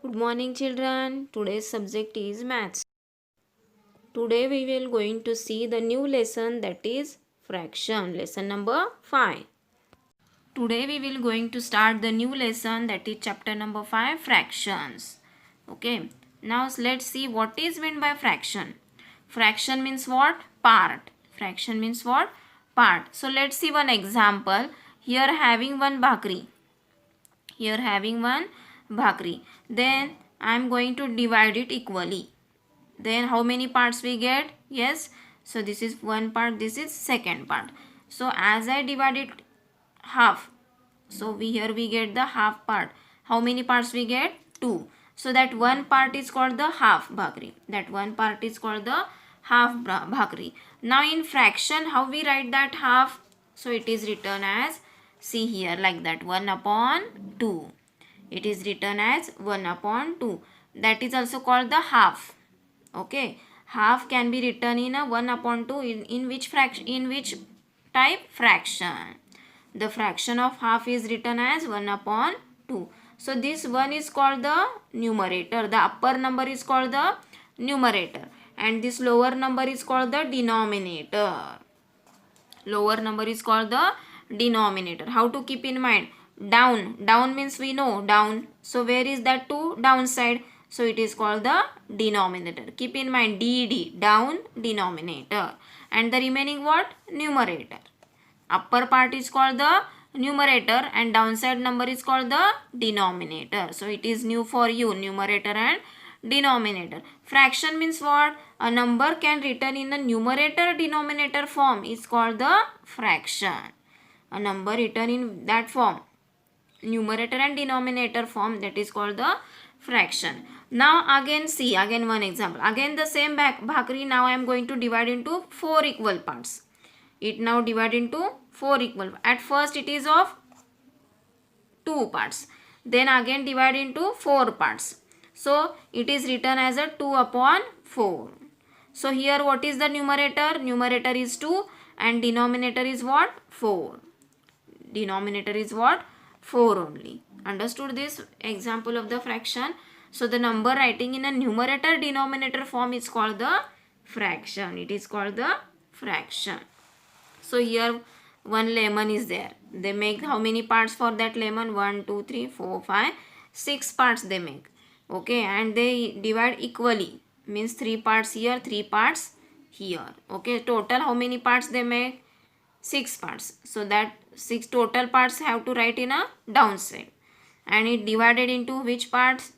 Good morning children. Today's subject is maths. Today we will going to see the new lesson, that is fraction, lesson number 5. Today we will going to start the new lesson, that is chapter number 5, fractions. Okay. Now let's see what is meant by fraction. Fraction means what? Part. Fraction means what? Part. So let's see one example. Here having one bhakri. Then I am going to divide it equally. Then how many parts we get? Yes, so this is one part, this is second part. So as I divide it half, so here we get the half part. How many parts we get? 2. So that one part is called the half bhakri. Now in fraction, how we write that half? So it is written as, see here, like that, 1 upon 2. It is written as 1 upon 2. That is also called the half. Okay, half can be written in a 1 upon 2 in which fraction, in which type? Fraction. The fraction of half is written as 1 upon 2. So this 1 is called the numerator. The upper number is called the numerator, and this lower number is called the denominator. Lower number is called the denominator. How to keep in mind? Down means we know down. So where is that 2? Downside. So it is called the denominator. Keep in mind DD, down, denominator. And the remaining what? Numerator. Upper part is called the numerator and downside number is called the denominator. So it is new for you, numerator and denominator. Fraction means what? A number can written in the numerator denominator form is called the fraction. A number written in that form, numerator and denominator form, that is called the fraction. Now again see, again one example. Again the same bhakri. Now I am going to divide into 4 equal parts. It now divide into 4 equal. At first it is of 2 parts. Then again divide into 4 parts. So it is written as a 2 upon 4. So here what is the numerator? Numerator is 2 and denominator is what? 4. Denominator is what? 4 only. Understood this example of the fraction? So the number writing in a numerator denominator form is called the fraction. It is called the fraction. So here one lemon is there. They make how many parts for that lemon? 1, 2, 3, 4, 5, 6 parts they make. Okay, and they divide equally. Means 3 parts here, 3 parts here. Okay, total how many parts they make? 6 parts. So that 6 total parts have to write in a downside. And it divided into which parts?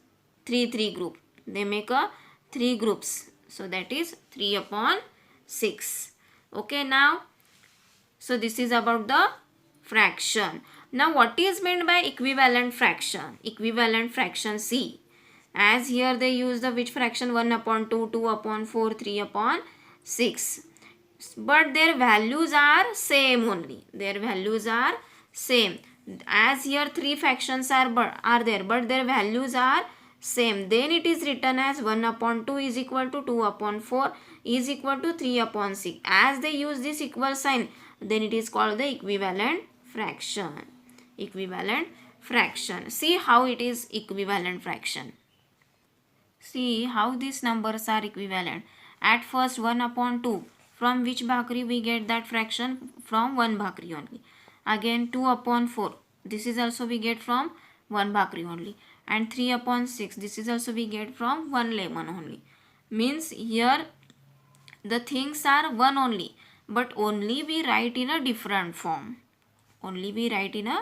3 group. They make a 3 groups. So that is 3 upon 6. Okay, now so this is about the fraction. Now what is meant by equivalent fraction? Equivalent fraction, see. As here they use the which fraction? 1 upon 2, 2 upon 4, 3 upon 6. But their values are same only. Their values are same. As here 3 fractions are there, but their values are same. Then it is written as 1 upon 2 is equal to 2 upon 4 is equal to 3 upon 6. As they use this equal sign, then it is called the equivalent fraction. Equivalent fraction. See how it is equivalent fraction. See how these numbers are equivalent. At first 1 upon 2. From which bhakri we get that fraction? From 1 bhakri only. Again 2 upon 4. This is also we get from 1 bhakri only. And 3 upon 6. This is also we get from 1 lemon only. Means here the things are one only. But only we write in a different form. Only we write in a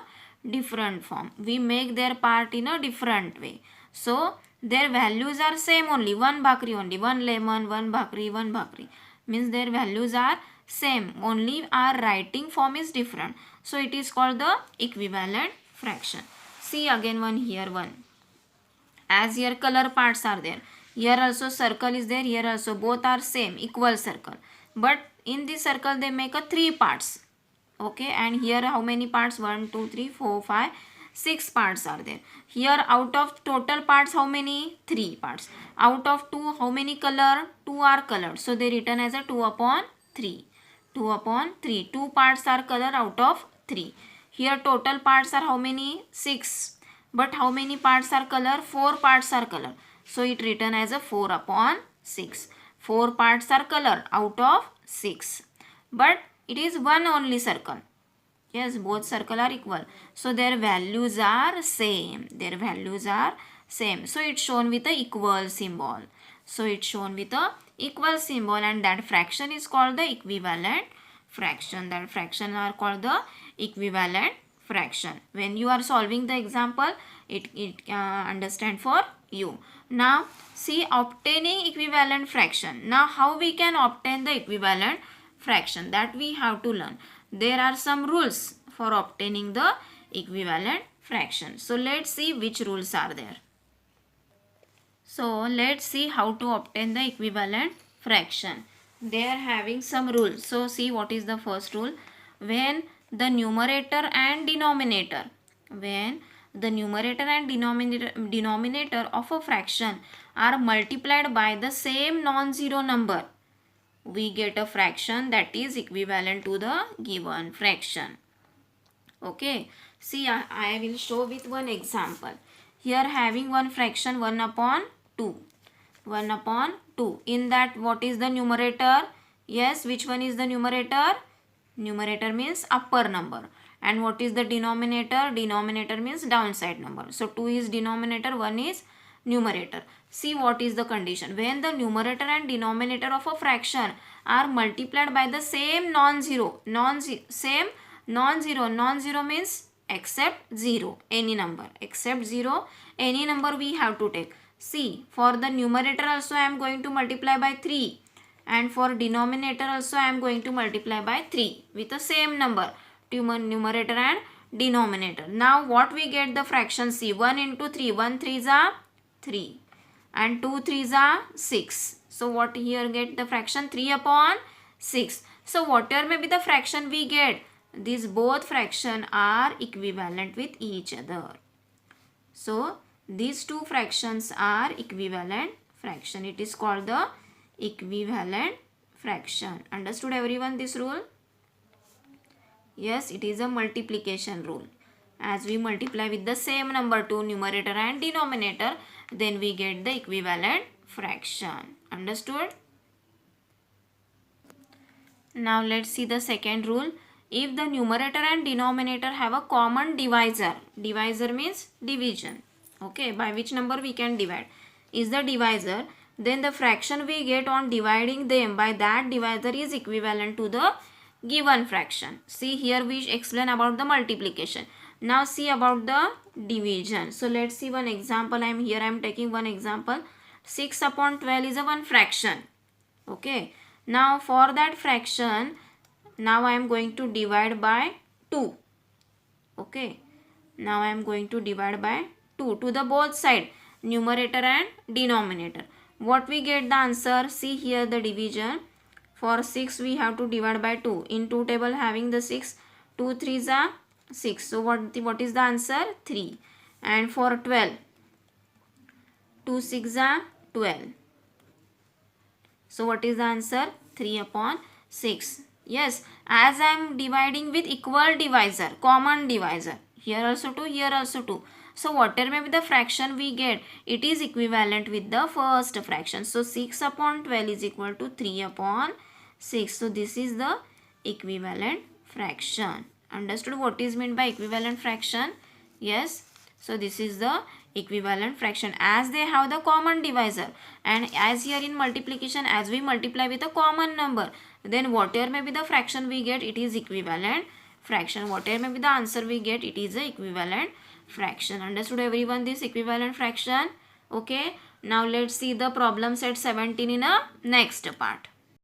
different form. We make their part in a different way. So their values are same only. 1 bhakri only. 1 lemon, 1 bhakri, 1 bhakri. Means their values are same. Only our writing form is different. So it is called the equivalent fraction. See again one here one. As here color parts are there. Here also circle is there. Here also both are same. Equal circle. But in this circle they make a 3 parts. Okay, and here how many parts? 1, 2, 3, 4, 5, 6 parts are there. Here out of total parts how many? 3 parts. Out of 2 how many color? 2 are colored. So they written as a 2 upon 3. 2 upon 3. 2 parts are color out of 3. Here total parts are how many? 6. But how many parts are color? 4 parts are color. So it written as a 4 upon 6. 4 parts are color out of 6. But it is one only circle. Yes, both circle are equal. So their values are same. Their values are same. So it's shown with a equal symbol. So it's shown with a equal symbol, and that fraction is called the equivalent fraction. That fraction are called the equivalent fraction. When you are solving the example, it understand for you. Now see, obtaining equivalent fraction. Now how we can obtain the equivalent fraction, that we have to learn. There are some rules for obtaining the equivalent fraction. So let's see which rules are there. So let's see how to obtain the equivalent fraction. They are having some rules. So see, what is the first rule? When the numerator and denominator denominator of a fraction are multiplied by the same non-zero number, we get a fraction that is equivalent to the given fraction. Okay, see, I will show with one example. Here having one fraction 1 upon 2. 1 upon 2. In that, what is the numerator? Yes, which one is the numerator? Numerator means upper number. And what is the denominator? Denominator means downside number. So 2 is denominator, 1 is numerator. See, what is the condition? When the numerator and denominator of a fraction are multiplied by the same non-zero means except 0, any number, except 0, any number we have to take. See, for the numerator also I am going to multiply by 3, and for denominator also I am going to multiply by 3 with the same number, numerator and denominator. Now what we get the fraction? See, 1 into 3, 1 3s are 3 and 2 3s are 6. So what here get the fraction? 3 upon 6. So whatever may be the fraction we get, these both fraction are equivalent with each other. So these two fractions are equivalent fraction. It is called the equivalent fraction. Understood everyone this rule? Yes, it is a multiplication rule. As we multiply with the same number to numerator and denominator, then we get the equivalent fraction. Understood? Now let's see the second rule. If the numerator and denominator have a common divisor means division, okay, by which number we can divide is the divisor, then the fraction we get on dividing them by that divisor is equivalent to the given fraction. See, here we explain about the multiplication. Now see about the division. So let's see one example. I am taking one example. 6 upon 12 is a one fraction. Okay. Now for that fraction, now I am going to divide by 2. Okay. Now I am going to divide by 2 to the both side, numerator and denominator. What we get the answer? See here the division. For 6 we have to divide by 2. In 2 table having the 6, 2 3s are 6. So what is the answer? 3. And for 12, 2 6s are 12. So what is the answer? 3 upon 6. Yes, as I am dividing with equal divisor, common divisor, here also 2, here also 2. So whatever may be the fraction we get, it is equivalent with the first fraction. So 6 upon 12 is equal to 3 upon 6. So this is the equivalent fraction. Understood what is meant by equivalent fraction? Yes. So this is the equivalent fraction as they have the common divisor, and as here in multiplication, as we multiply with a common number, then whatever may be the fraction we get, it is equivalent fraction. Whatever may be the answer we get, it is the equivalent fraction. Understood everyone this equivalent fraction? Okay. Now let's see the problem set 17 in a next part.